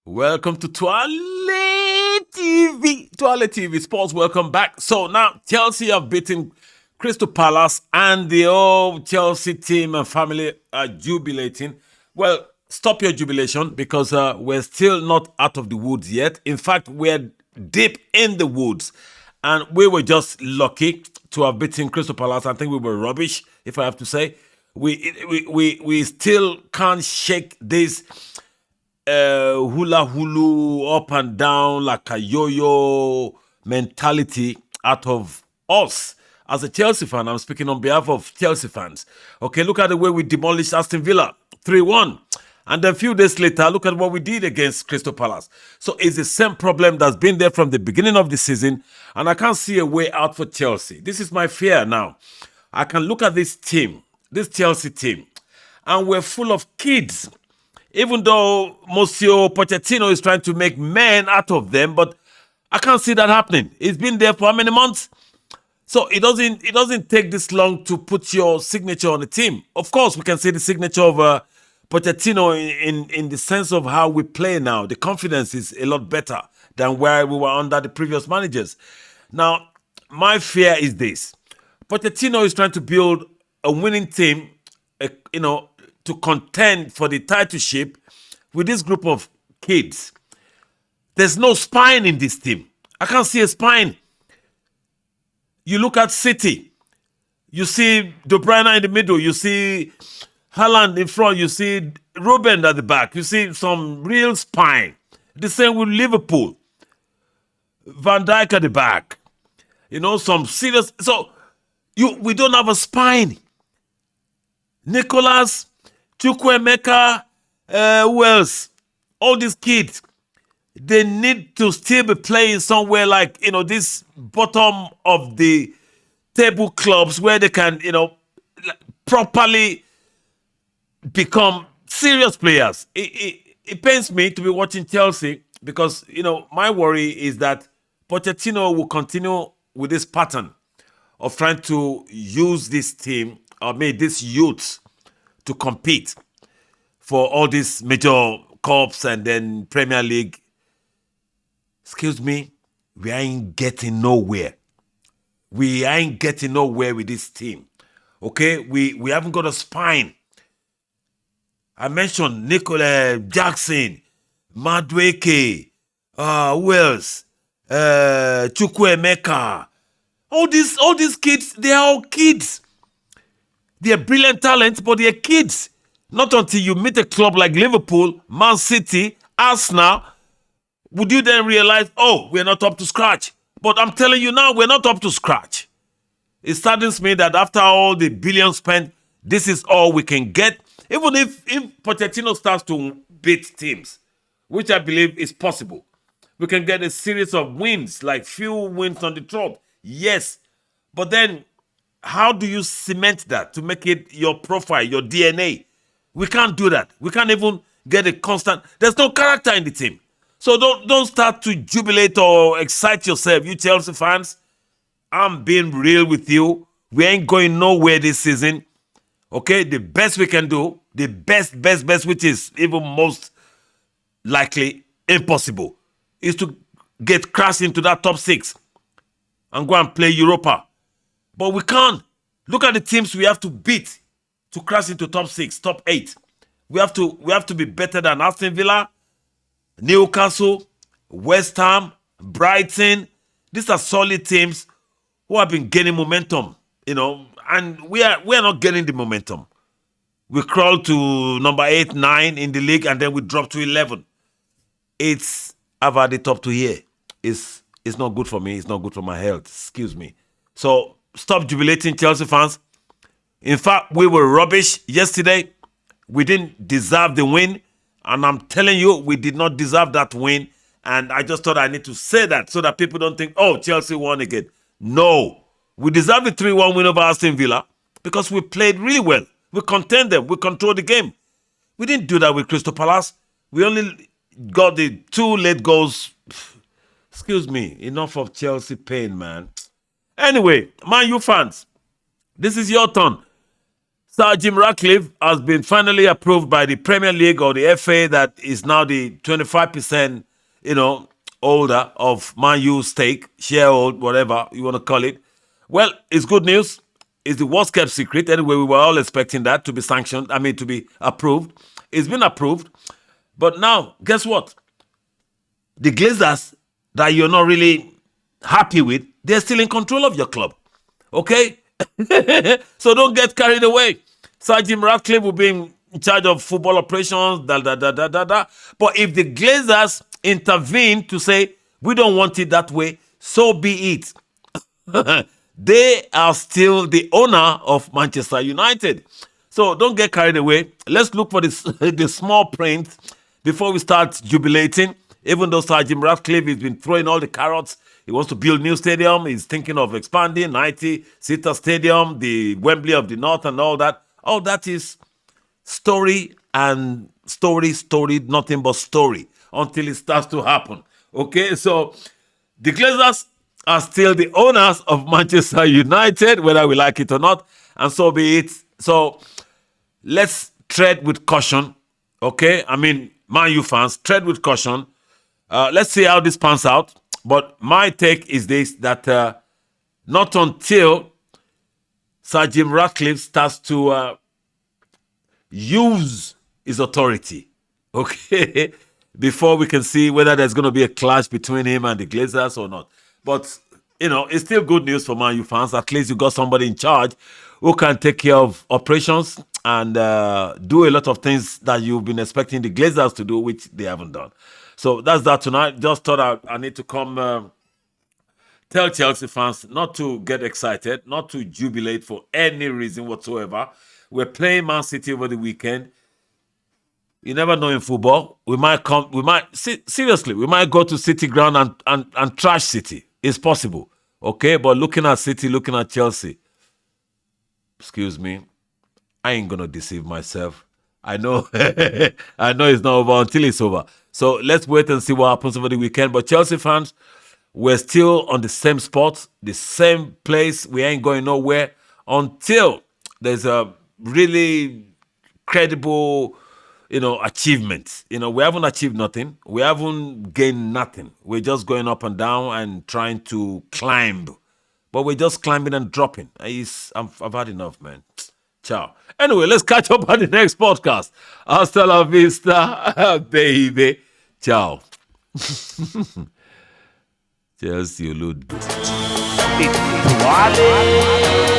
Welcome to TWALE TV. TWALE TV Sports, welcome back. So now Chelsea have beaten Crystal Palace and the old Chelsea team and family are jubilating. Well, stop your jubilation because we're still not out of the woods yet. In fact, we're deep in the woods. And we were just lucky to have beaten Crystal Palace. I think we were rubbish, if I have to say. We still can't shake this hula hulu up and down like a yo-yo mentality out of us. As a Chelsea fan, I'm speaking on behalf of Chelsea fans. Okay, look at the way we demolished Aston Villa 3-1. And then a few days later, look at what we did against Crystal Palace. So it's the same problem that's been there from the beginning of the season. And I can't see a way out for Chelsea. This is my fear now. I can look at this team, this Chelsea team, and we're full of kids. Even though Monsieur Pochettino is trying to make men out of them, but I can't see that happening. It's been there for how many months? So it doesn't take this long to put your signature on the team. Of course, we can see the signature of Pochettino in the sense of how we play now. The confidence is a lot better than where we were under the previous managers. Now, my fear is this. Pochettino is trying to build a winning team, to contend for the titleship with this group of kids. There's no spine in this team. I can't see a spine. You look at City. You see De Bruyne in the middle. You see Haaland in front. You see Ruben at the back. You see some real spine. The same with Liverpool. Van Dijk at the back. Some serious... So, we don't have a spine. Nicholas... Chukwuemeka, who else? All these kids, they need to still be playing somewhere like, this bottom of the table clubs where they can, properly become serious players. It pains me to be watching Chelsea because, my worry is that Pochettino will continue with this pattern of trying to use this team or maybe this youth to compete for all these major cups and then Premier League. Excuse me, we ain't getting nowhere. We ain't getting nowhere with this team. Okay, we haven't got a spine. I mentioned Nicola Jackson, Madueke, who else? Chukwuemeka. All these kids, they are all kids. They're brilliant talents, but they're kids. Not until you meet a club like Liverpool, Man City, Arsenal, would you then realize, we're not up to scratch. But I'm telling you now, we're not up to scratch. It saddens me that after all the billions spent, this is all we can get. Even if Pochettino starts to beat teams, which I believe is possible, we can get a series of wins, like few wins on the trot. Yes, but then how do you cement that to make it your profile, your DNA? We can't do that. We can't even get a constant... There's no character in the team. So don't start to jubilate or excite yourself, you Chelsea fans. I'm being real with you. We ain't going nowhere this season. Okay? The best we can do, the best, which is even most likely impossible, is to get crashed into that top 6 and go and play Europa. But we can't. Look at the teams we have to beat to crash into top 6, top 8. We have to be better than Aston Villa, Newcastle, West Ham, Brighton. These are solid teams who have been gaining momentum, and we are not getting the momentum. We crawled to number 8, 9 in the league, and then we dropped to 11. I've had it up to here. It's not good for me. It's not good for my health. Excuse me. So stop jubilating, Chelsea fans. In fact, we were rubbish yesterday. We didn't deserve the win. And I'm telling you, we did not deserve that win. And I just thought I need to say that so that people don't think, Chelsea won again. No. We deserved the 3-1 win over Aston Villa because we played really well. We contained them. We controlled the game. We didn't do that with Crystal Palace. We only got the 2 late goals. Excuse me. Enough of Chelsea pain, man. Anyway, Man U fans, this is your turn. Sir Jim Ratcliffe has been finally approved by the Premier League or the FA that is now the 25%, holder of Man U stake, sharehold, whatever you want to call it. Well, it's good news. It's the worst kept secret. Anyway, we were all expecting that to be sanctioned. I mean, to be approved. It's been approved. But now, guess what? The Glazers that you're not really happy with, they're still in control of your club. Okay? So don't get carried away. Sir Jim Ratcliffe will be in charge of football operations, da da da da da da. But if the Glazers intervene to say, we don't want it that way, so be it. They are still the owner of Manchester United. So don't get carried away. Let's look for this, the small print before we start jubilating. Even though Sir Jim Ratcliffe has been throwing all the carrots, he wants to build new stadium. He's thinking of expanding 90-seater stadium, the Wembley of the North and all that. All that is story and story, nothing but story until it starts to happen. Okay, so the Glazers are still the owners of Manchester United, whether we like it or not, and so be it. So let's tread with caution. Okay, I mean, Man U fans, tread with caution. Let's see how this pans out. But my take is this, that not until Sir Jim Ratcliffe starts to use his authority, okay, before we can see whether there's going to be a clash between him and the Glazers or not. But, it's still good news for Man U fans. At least you got somebody in charge who can take care of operations and do a lot of things that you've been expecting the Glazers to do, which they haven't done. So that's that tonight. Just thought I need to come tell Chelsea fans not to get excited, not to jubilate for any reason whatsoever. We're playing Man City over the weekend. You never know in football. We might seriously, we might go to City ground and trash City. It's possible. Okay, but looking at City, looking at Chelsea, excuse me, I ain't gonna deceive myself. I know I know it's not over until it's over. So let's wait and see what happens over the weekend. But Chelsea fans, we're still on the same spot, the same place. We ain't going nowhere until there's a really credible, achievement. We haven't achieved nothing. We haven't gained nothing. We're just going up and down and trying to climb. But we're just climbing and dropping. I've had enough, man. Ciao. Anyway, let's catch up on the next podcast. Hasta la vista, baby. Ciao. Chelsea, you load. TWALE.